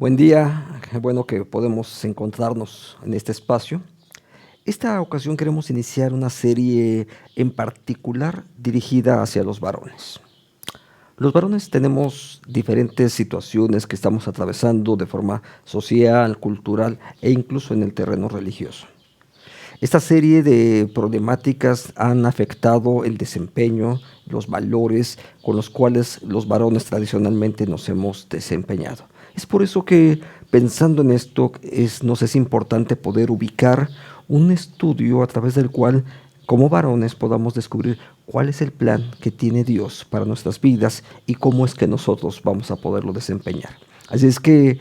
Buen día, qué bueno que podemos encontrarnos en este espacio. Esta ocasión queremos iniciar una serie en particular dirigida hacia los varones. Los varones tenemos diferentes situaciones que estamos atravesando de forma social, cultural e incluso en el terreno religioso. Esta serie de problemáticas han afectado el desempeño, los valores con los cuales los varones tradicionalmente nos hemos desempeñado. Es por eso que pensando en esto nos es importante poder ubicar un estudio a través del cual como varones podamos descubrir cuál es el plan que tiene Dios para nuestras vidas y cómo es que nosotros vamos a poderlo desempeñar. Así es que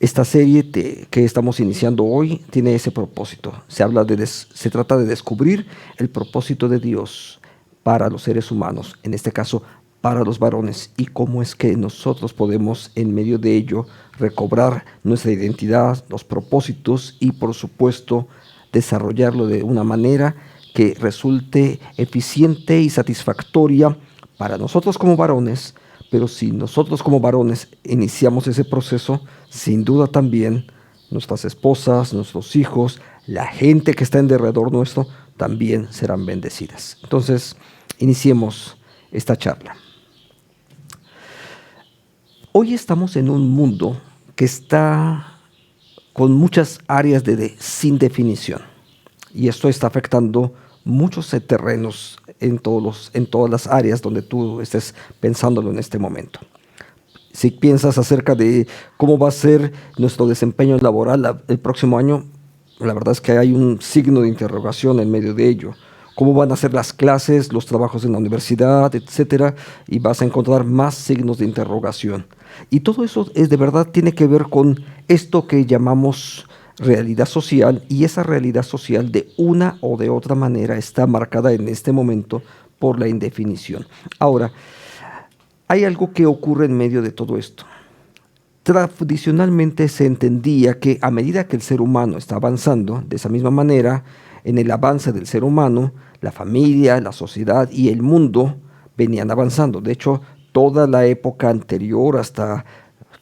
esta serie que estamos iniciando hoy tiene ese propósito. Se trata de descubrir el propósito de Dios para los seres humanos, en este caso para los varones, y cómo es que nosotros podemos en medio de ello recobrar nuestra identidad, los propósitos y por supuesto desarrollarlo de una manera que resulte eficiente y satisfactoria para nosotros como varones. Pero si nosotros como varones iniciamos ese proceso, sin duda también nuestras esposas, nuestros hijos, la gente que está en derredor nuestro, también serán bendecidas. Entonces, iniciemos esta charla. Hoy estamos en un mundo que está con muchas áreas sin definición. Y esto está afectando muchos terrenos en todas las áreas donde tú estés pensándolo en este momento. Si piensas acerca de cómo va a ser nuestro desempeño laboral el próximo año, la verdad es que hay un signo de interrogación en medio de ello. Cómo van a ser las clases, los trabajos en la universidad, etcétera, y vas a encontrar más signos de interrogación. Y todo eso de verdad tiene que ver con esto que llamamos realidad social, y esa realidad social de una o de otra manera está marcada en este momento por la indefinición. Ahora, hay algo que ocurre en medio de todo esto. Tradicionalmente se entendía que a medida que el ser humano está avanzando, de esa misma manera, en el avance del ser humano, la familia, la sociedad y el mundo venían avanzando. De hecho, toda la época anterior,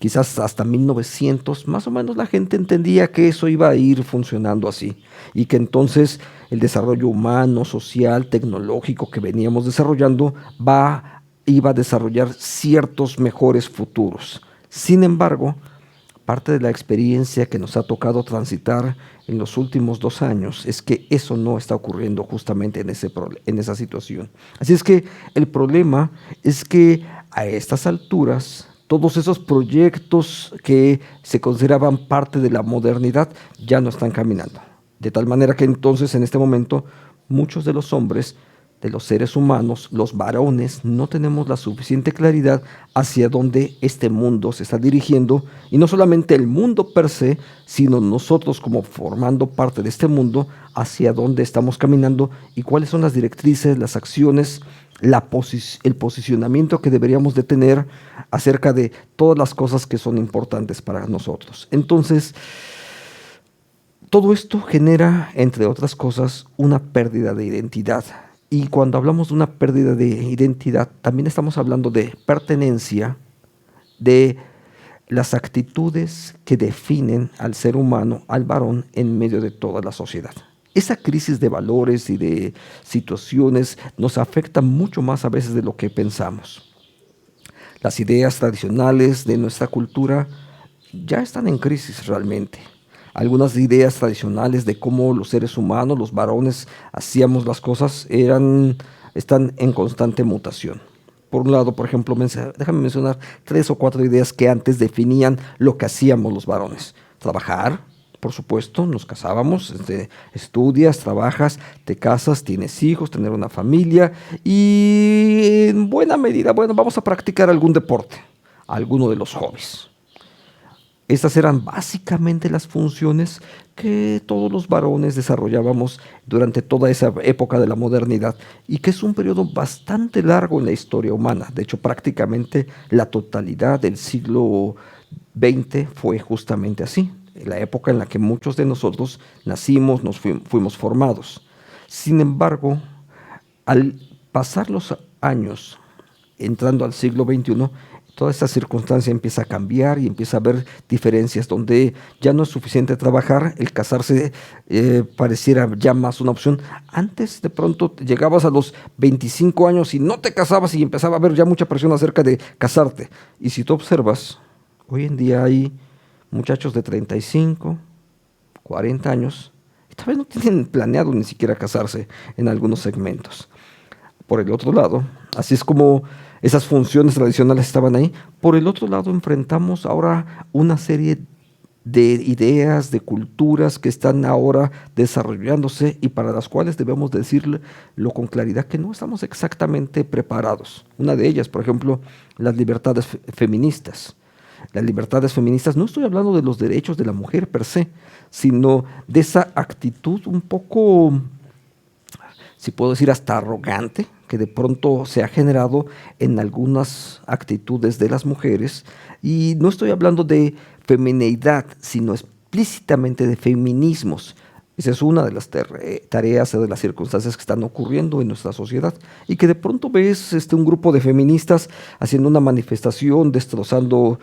quizás hasta 1900, más o menos la gente entendía que eso iba a ir funcionando así y que entonces el desarrollo humano, social, tecnológico que veníamos desarrollando iba a desarrollar ciertos mejores futuros. Sin embargo, parte de la experiencia que nos ha tocado transitar en los últimos 2 años es que eso no está ocurriendo justamente en esa situación. Así es que el problema es que a estas alturas todos esos proyectos que se consideraban parte de la modernidad ya no están caminando. De tal manera que entonces en este momento muchos de los hombres, de los seres humanos, los varones, no tenemos la suficiente claridad hacia dónde este mundo se está dirigiendo, y no solamente el mundo per se, sino nosotros como formando parte de este mundo, hacia dónde estamos caminando y cuáles son las directrices, las acciones, el posicionamiento que deberíamos de tener acerca de todas las cosas que son importantes para nosotros. Entonces, todo esto genera, entre otras cosas, una pérdida de identidad. Y cuando hablamos de una pérdida de identidad, también estamos hablando de pertenencia, de las actitudes que definen al ser humano, al varón, en medio de toda la sociedad. Esa crisis de valores y de situaciones nos afecta mucho más a veces de lo que pensamos. Las ideas tradicionales de nuestra cultura ya están en crisis realmente. Algunas ideas tradicionales de cómo los seres humanos, los varones, hacíamos las cosas están en constante mutación. Por un lado, por ejemplo, déjame mencionar 3 o 4 ideas que antes definían lo que hacíamos los varones. Trabajar, por supuesto, nos casábamos, estudias, trabajas, te casas, tienes hijos, tener una familia y en buena medida, bueno, vamos a practicar algún deporte, alguno de los hobbies. Estas eran básicamente las funciones que todos los varones desarrollábamos durante toda esa época de la modernidad, y que es un periodo bastante largo en la historia humana. De hecho, prácticamente la totalidad del siglo XX fue justamente así, la época en la que muchos de nosotros nacimos, fuimos formados. Sin embargo, al pasar los años, entrando al siglo XXI, Toda esta circunstancia empieza a cambiar y empieza a haber diferencias donde ya no es suficiente trabajar, el casarse pareciera ya más una opción. Antes de pronto llegabas a los 25 años y no te casabas y empezaba a haber ya mucha presión acerca de casarte. Y si tú observas, hoy en día hay muchachos de 35, 40 años y tal vez no tienen planeado ni siquiera casarse en algunos segmentos. Por el otro lado, así es como esas funciones tradicionales estaban ahí. Por el otro lado, enfrentamos ahora una serie de ideas, de culturas que están ahora desarrollándose y para las cuales debemos decirlo con claridad que no estamos exactamente preparados. Una de ellas, por ejemplo, las libertades feministas. Las libertades feministas, no estoy hablando de los derechos de la mujer per se, sino de esa actitud un poco, si puedo decir, hasta arrogante, que de pronto se ha generado en algunas actitudes de las mujeres. Y no estoy hablando de femineidad, sino explícitamente de feminismos. Esa es una de las tareas o de las circunstancias que están ocurriendo en nuestra sociedad y que de pronto ves un grupo de feministas haciendo una manifestación, destrozando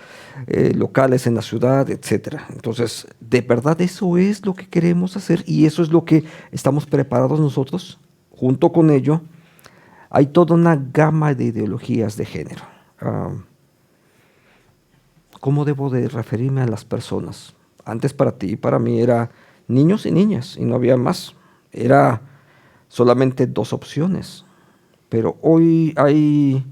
locales en la ciudad, etcétera. Entonces, ¿de verdad eso es lo que queremos hacer y eso es lo que estamos preparados nosotros? Junto con ello, hay toda una gama de ideologías de género. ¿Cómo debo de referirme a las personas? Antes para ti y para mí era niños y niñas y no había más. Era solamente dos opciones. Pero hoy hay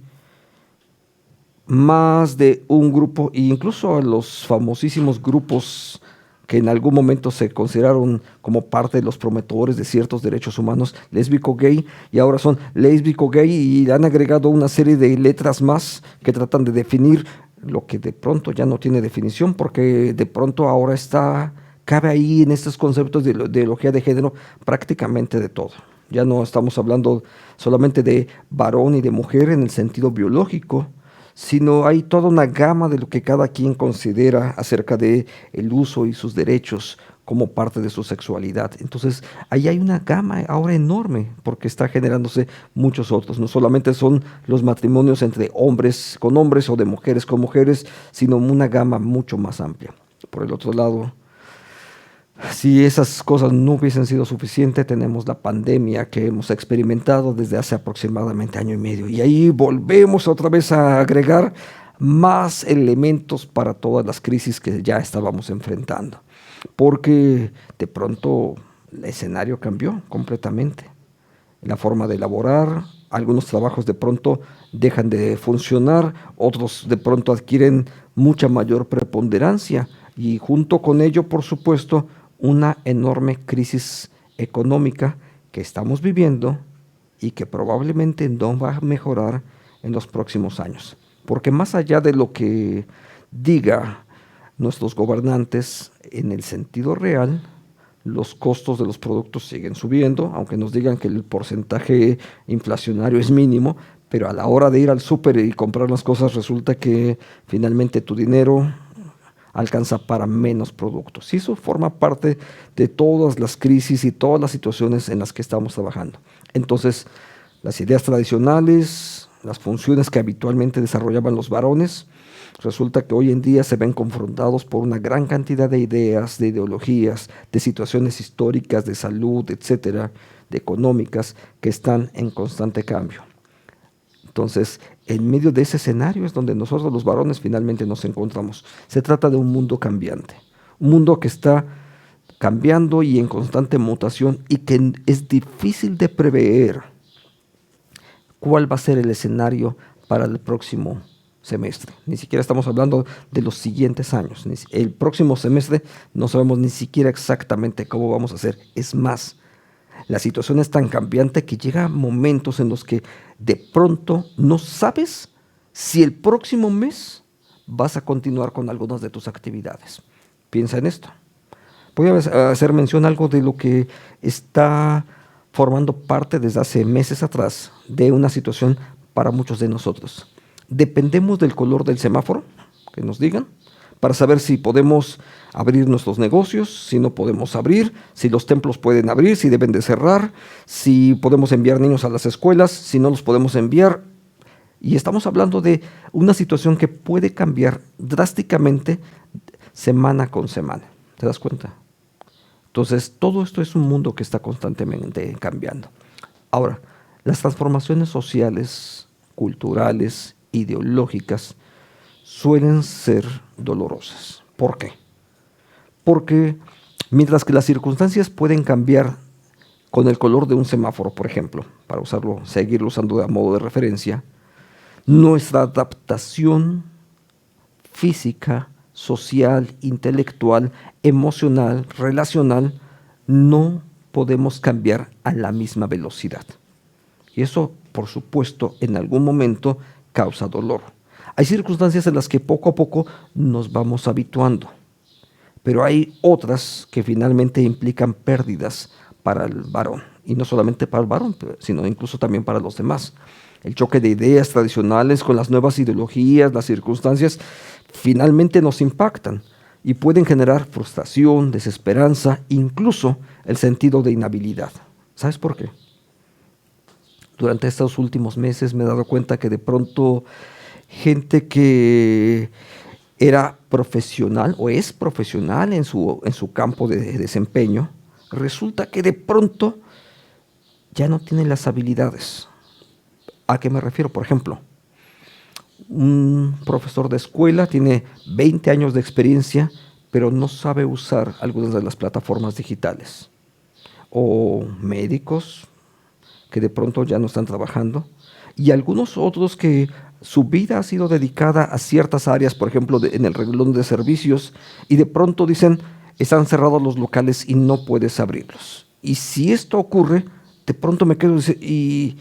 más de un grupo, e incluso a los famosísimos grupos que en algún momento se consideraron como parte de los promotores de ciertos derechos humanos, lésbico, gay, y ahora son lésbico, gay, y han agregado una serie de letras más que tratan de definir lo que de pronto ya no tiene definición, porque de pronto ahora cabe ahí en estos conceptos de ideología de género prácticamente de todo. Ya no estamos hablando solamente de varón y de mujer en el sentido biológico, sino hay toda una gama de lo que cada quien considera acerca de el uso y sus derechos como parte de su sexualidad. Entonces, ahí hay una gama ahora enorme, porque está generándose muchos otros. No solamente son los matrimonios entre hombres con hombres o de mujeres con mujeres, sino una gama mucho más amplia. Por el otro lado, si esas cosas no hubiesen sido suficientes, tenemos la pandemia que hemos experimentado desde hace aproximadamente año y medio. Y ahí volvemos otra vez a agregar más elementos para todas las crisis que ya estábamos enfrentando. Porque de pronto el escenario cambió completamente. La forma de elaborar, algunos trabajos de pronto dejan de funcionar, otros de pronto adquieren mucha mayor preponderancia. Y junto con ello, por supuesto, una enorme crisis económica que estamos viviendo y que probablemente no va a mejorar en los próximos años. Porque más allá de lo que diga nuestros gobernantes, en el sentido real, los costos de los productos siguen subiendo, aunque nos digan que el porcentaje inflacionario es mínimo, pero a la hora de ir al súper y comprar las cosas resulta que finalmente tu dinero alcanza para menos productos. Y eso forma parte de todas las crisis y todas las situaciones en las que estamos trabajando. Entonces, las ideas tradicionales, las funciones que habitualmente desarrollaban los varones, resulta que hoy en día se ven confrontados por una gran cantidad de ideas, de ideologías, de situaciones históricas, de salud, etcétera, de económicas, que están en constante cambio. Entonces, en medio de ese escenario es donde nosotros los varones finalmente nos encontramos. Se trata de un mundo cambiante, un mundo que está cambiando y en constante mutación y que es difícil de prever cuál va a ser el escenario para el próximo semestre. Ni siquiera estamos hablando de los siguientes años. El próximo semestre no sabemos ni siquiera exactamente cómo vamos a hacer. Es más, la situación es tan cambiante que llega momentos en los que de pronto no sabes si el próximo mes vas a continuar con algunas de tus actividades. Piensa en esto. Voy a hacer mención a algo de lo que está formando parte desde hace meses atrás de una situación para muchos de nosotros. Dependemos del color del semáforo, que nos digan, para saber si podemos abrir nuestros negocios, si no podemos abrir, si los templos pueden abrir, si deben de cerrar, si podemos enviar niños a las escuelas, si no los podemos enviar. Y estamos hablando de una situación que puede cambiar drásticamente semana con semana. ¿Te das cuenta? Entonces, todo esto es un mundo que está constantemente cambiando. Ahora, las transformaciones sociales, culturales, ideológicas, suelen ser dolorosas. ¿Por qué? Porque mientras que las circunstancias pueden cambiar con el color de un semáforo, por ejemplo, para usarlo, seguirlo usando a modo de referencia, nuestra adaptación física, social, intelectual, emocional, relacional, no podemos cambiar a la misma velocidad. Y eso, por supuesto, en algún momento causa dolor. Hay circunstancias en las que poco a poco nos vamos habituando, pero hay otras que finalmente implican pérdidas para el varón, y no solamente para el varón, sino incluso también para los demás. El choque de ideas tradicionales con las nuevas ideologías, las circunstancias, finalmente nos impactan y pueden generar frustración, desesperanza, incluso el sentido de inhabilidad. ¿Sabes por qué? Durante estos últimos meses me he dado cuenta que de pronto gente que era profesional o es profesional en su campo de desempeño, resulta que de pronto ya no tiene las habilidades. ¿A qué me refiero? Por ejemplo, un profesor de escuela tiene 20 años de experiencia, pero no sabe usar algunas de las plataformas digitales. O médicos que de pronto ya no están trabajando. Y algunos otros que su vida ha sido dedicada a ciertas áreas, por ejemplo, en el renglón de servicios, y de pronto dicen, están cerrados los locales y no puedes abrirlos. Y si esto ocurre, de pronto me quedo y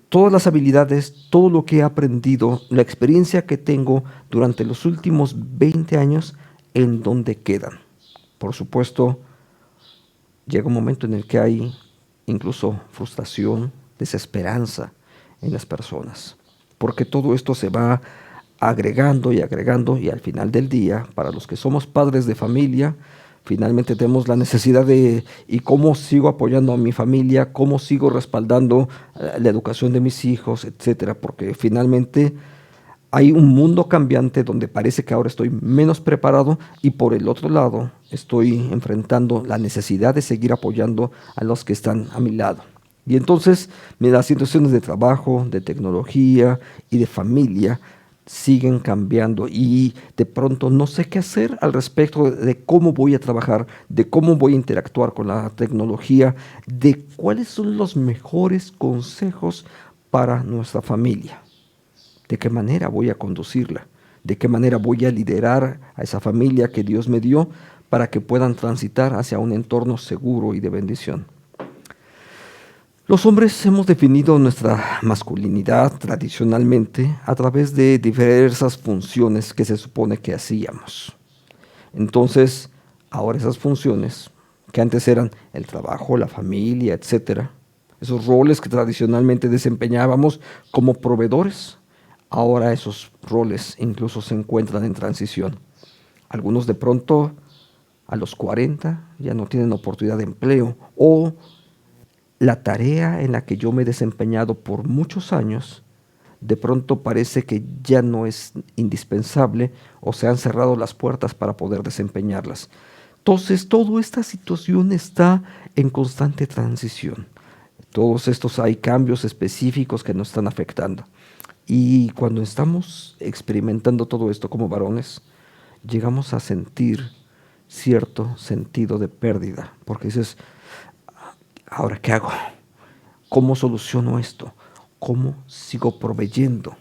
todas las habilidades, todo lo que he aprendido, la experiencia que tengo durante los últimos 20 años, ¿en dónde quedan? Por supuesto, llega un momento en el que hay incluso frustración, desesperanza en las personas, porque todo esto se va agregando y agregando y al final del día, para los que somos padres de familia, finalmente tenemos la necesidad de, ¿y cómo sigo apoyando a mi familia? ¿Cómo sigo respaldando la educación de mis hijos, etcétera? Porque finalmente hay un mundo cambiante donde parece que ahora estoy menos preparado y por el otro lado estoy enfrentando la necesidad de seguir apoyando a los que están a mi lado. Y entonces las situaciones de trabajo, de tecnología y de familia siguen cambiando y de pronto no sé qué hacer al respecto de cómo voy a trabajar, de cómo voy a interactuar con la tecnología, de cuáles son los mejores consejos para nuestra familia. ¿De qué manera voy a conducirla? ¿De qué manera voy a liderar a esa familia que Dios me dio para que puedan transitar hacia un entorno seguro y de bendición? Los hombres hemos definido nuestra masculinidad tradicionalmente a través de diversas funciones que se supone que hacíamos. Entonces, ahora esas funciones, que antes eran el trabajo, la familia, etcétera, esos roles que tradicionalmente desempeñábamos como proveedores, ahora esos roles incluso se encuentran en transición. Algunos de pronto a los 40 ya no tienen oportunidad de empleo o la tarea en la que yo me he desempeñado por muchos años de pronto parece que ya no es indispensable o se han cerrado las puertas para poder desempeñarlas. Entonces, toda esta situación está en constante transición. Todos estos hay cambios específicos que nos están afectando. Y cuando estamos experimentando todo esto como varones, llegamos a sentir cierto sentido de pérdida, porque dices, ¿ahora qué hago? ¿Cómo soluciono esto? ¿Cómo sigo proveyendo?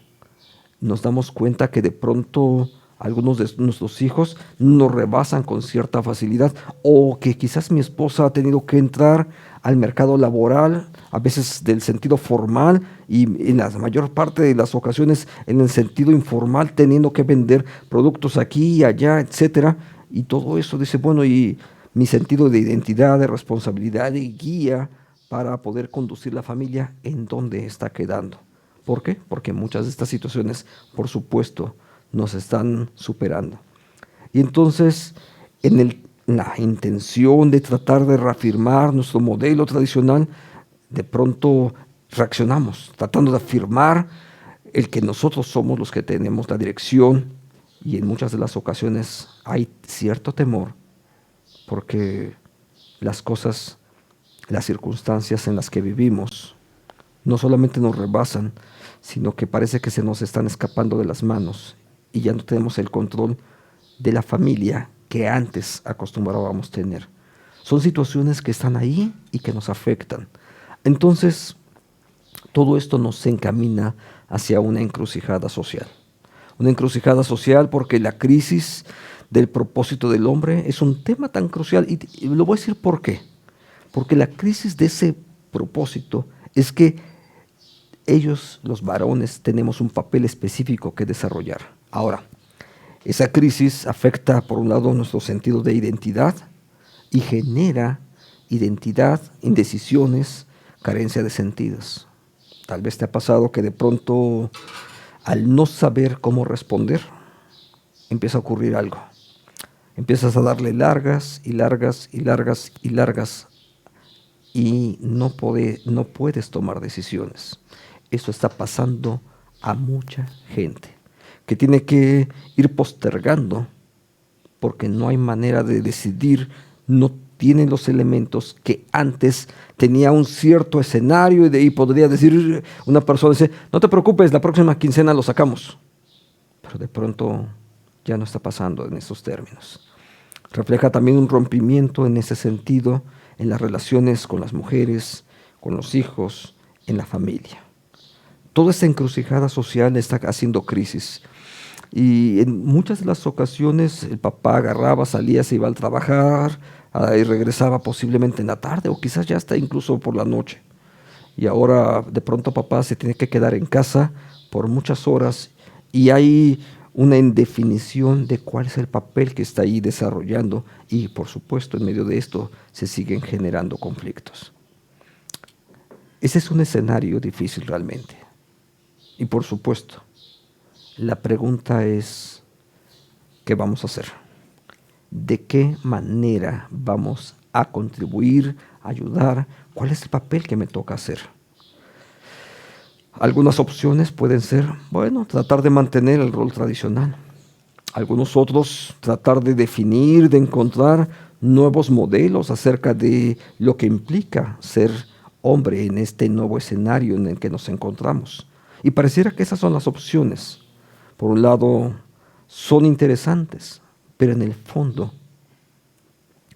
Nos damos cuenta que de pronto algunos de nuestros hijos nos rebasan con cierta facilidad o que quizás mi esposa ha tenido que entrar al mercado laboral, a veces del sentido formal y en la mayor parte de las ocasiones en el sentido informal, teniendo que vender productos aquí y allá, etcétera. Y todo eso dice, bueno, y mi sentido de identidad, de responsabilidad y guía para poder conducir la familia, ¿en dónde está quedando? ¿Por qué? Porque muchas de estas situaciones, por supuesto, nos están superando. Y entonces, la intención de tratar de reafirmar nuestro modelo tradicional, de pronto reaccionamos, tratando de afirmar el que nosotros somos los que tenemos la dirección, y en muchas de las ocasiones hay cierto temor porque las cosas, las circunstancias en las que vivimos no solamente nos rebasan, sino que parece que se nos están escapando de las manos y ya no tenemos el control de la familia que antes acostumbrábamos tener. Son situaciones que están ahí y que nos afectan. Entonces, todo esto nos encamina hacia una encrucijada social. Una encrucijada social porque la crisis del propósito del hombre es un tema tan crucial. Y lo voy a decir por qué. Porque la crisis de ese propósito es que ellos, los varones, tenemos un papel específico que desarrollar. Ahora, esa crisis afecta, por un lado, nuestro sentido de identidad y genera identidad, indecisiones, carencia de sentidos. Tal vez te ha pasado que de pronto, al no saber cómo responder, empieza a ocurrir algo. Empiezas a darle largas y largas y largas y largas y no puedes tomar decisiones. Eso está pasando a mucha gente que tiene que ir postergando porque no hay manera de decidir, no tienen los elementos que antes tenía un cierto escenario y de ahí podría decir una persona, dice, no te preocupes, la próxima quincena lo sacamos. Pero de pronto ya no está pasando en esos términos. Refleja también un rompimiento en ese sentido en las relaciones con las mujeres, con los hijos, en la familia. Toda esta encrucijada social está haciendo crisis. Y en muchas de las ocasiones el papá agarraba, salía, se iba al trabajar y regresaba posiblemente en la tarde o quizás ya hasta incluso por la noche. Y ahora de pronto papá se tiene que quedar en casa por muchas horas y hay una indefinición de cuál es el papel que está ahí desarrollando y por supuesto en medio de esto se siguen generando conflictos. Ese es un escenario difícil realmente. Y por supuesto, la pregunta es, ¿qué vamos a hacer? ¿De qué manera vamos a contribuir, a ayudar? ¿Cuál es el papel que me toca hacer? Algunas opciones pueden ser, bueno, tratar de mantener el rol tradicional. Algunos otros, tratar de definir, de encontrar nuevos modelos acerca de lo que implica ser hombre en este nuevo escenario en el que nos encontramos. Y pareciera que esas son las opciones. Por un lado, son interesantes, pero en el fondo,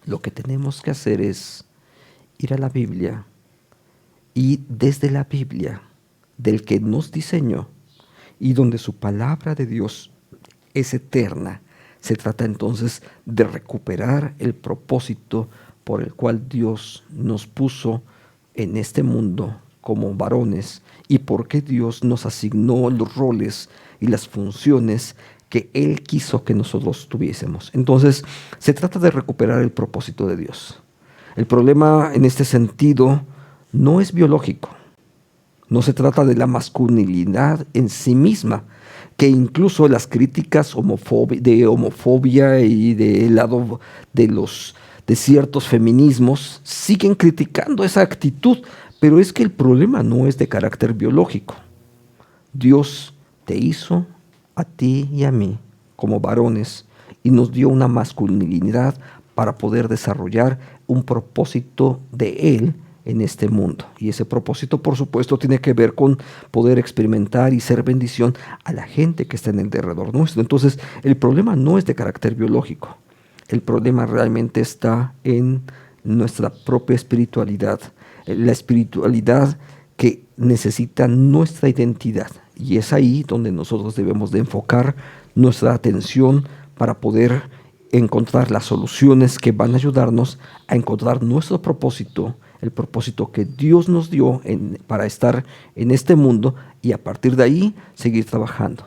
lo que tenemos que hacer es ir a la Biblia y desde la Biblia, del que nos diseñó y donde su palabra de Dios es eterna, se trata entonces de recuperar el propósito por el cual Dios nos puso en este mundo como varones y por qué Dios nos asignó los roles y las funciones que Él quiso que nosotros tuviésemos. Entonces, se trata de recuperar el propósito de Dios. El problema en este sentido no es biológico. No se trata de la masculinidad en sí misma, que incluso las críticas de homofobia y del lado de ciertos feminismos siguen criticando esa actitud, pero es que el problema no es de carácter biológico. Dios te hizo a ti y a mí como varones y nos dio una masculinidad para poder desarrollar un propósito de Él en este mundo. Y ese propósito, por supuesto, tiene que ver con poder experimentar y ser bendición a la gente que está en el derredor nuestro. Entonces, el problema no es de carácter biológico. El problema realmente está en nuestra propia espiritualidad. La espiritualidad que necesita nuestra identidad. Y es ahí donde nosotros debemos de enfocar nuestra atención para poder encontrar las soluciones que van a ayudarnos a encontrar nuestro propósito, el propósito que Dios nos dio para estar en este mundo y a partir de ahí seguir trabajando.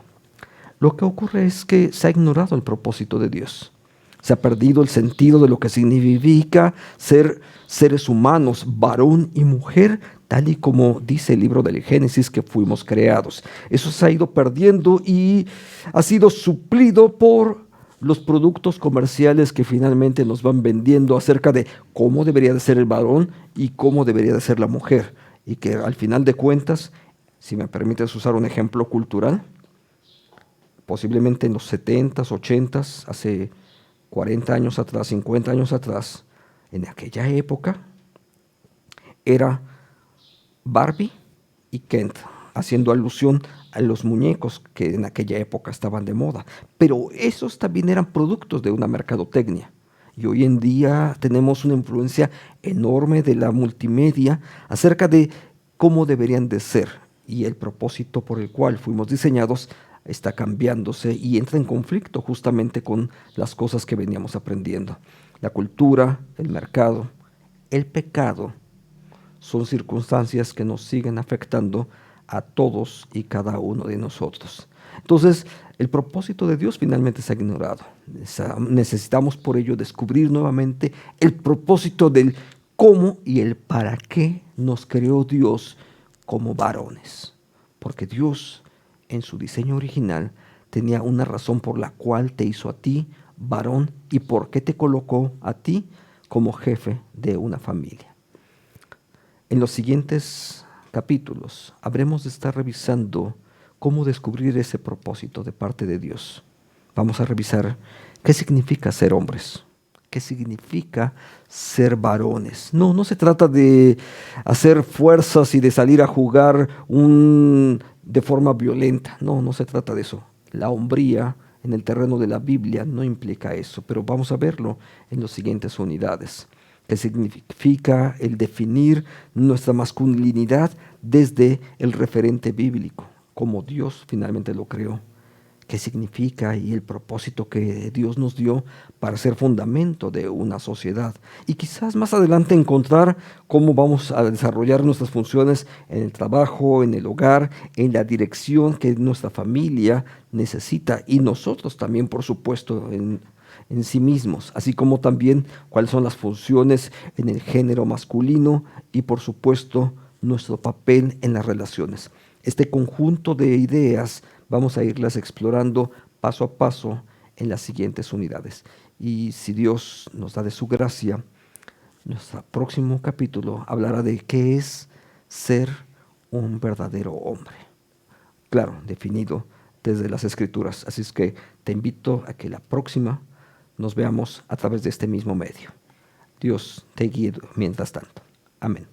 Lo que ocurre es que se ha ignorado el propósito de Dios. Se ha perdido el sentido de lo que significa ser seres humanos, varón y mujer, tal y como dice el libro del Génesis que fuimos creados. Eso se ha ido perdiendo y ha sido suplido por los productos comerciales que finalmente nos van vendiendo acerca de cómo debería de ser el varón y cómo debería de ser la mujer. Y que al final de cuentas Si me permites usar un ejemplo cultural, posiblemente en los 70s, 80s, hace 40 años atrás, 50 años atrás, en aquella época, era Barbie y Kent, haciendo alusión a los muñecos que en aquella época estaban de moda. Pero esos también eran productos de una mercadotecnia. Y hoy en día tenemos una influencia enorme de la multimedia acerca de cómo deberían de ser. Y el propósito por el cual fuimos diseñados está cambiándose y entra en conflicto justamente con las cosas que veníamos aprendiendo. La cultura, el mercado, el pecado son circunstancias que nos siguen afectando a todos y cada uno de nosotros. Entonces, el propósito de Dios finalmente se ha ignorado. Necesitamos por ello descubrir nuevamente el propósito del cómo y el para qué nos creó Dios como varones. Porque Dios, en su diseño original, tenía una razón por la cual te hizo a ti varón y por qué te colocó a ti como jefe de una familia. En los siguientes capítulos habremos de estar revisando cómo descubrir ese propósito de parte de Dios. Vamos a revisar qué significa ser hombres, qué significa ser varones. No se trata de hacer fuerzas y de salir a jugar de forma violenta. No se trata de eso. La hombría en el terreno de la Biblia no implica eso, pero vamos a verlo en las siguientes unidades. ¿Qué significa el definir nuestra masculinidad desde el referente bíblico, como Dios finalmente lo creó? ¿Qué significa y el propósito que Dios nos dio para ser fundamento de una sociedad? Y quizás más adelante encontrar cómo vamos a desarrollar nuestras funciones en el trabajo, en el hogar, en la dirección que nuestra familia necesita y nosotros también, por supuesto, en sí mismos, así como también cuáles son las funciones en el género masculino y por supuesto nuestro papel en las relaciones. Este conjunto de ideas vamos a irlas explorando paso a paso en las siguientes unidades. Y si Dios nos da de su gracia, nuestro próximo capítulo hablará de qué es ser un verdadero hombre. Claro, definido desde las Escrituras. Así es que te invito a que la próxima nos veamos a través de este mismo medio. Dios te guíe mientras tanto. Amén.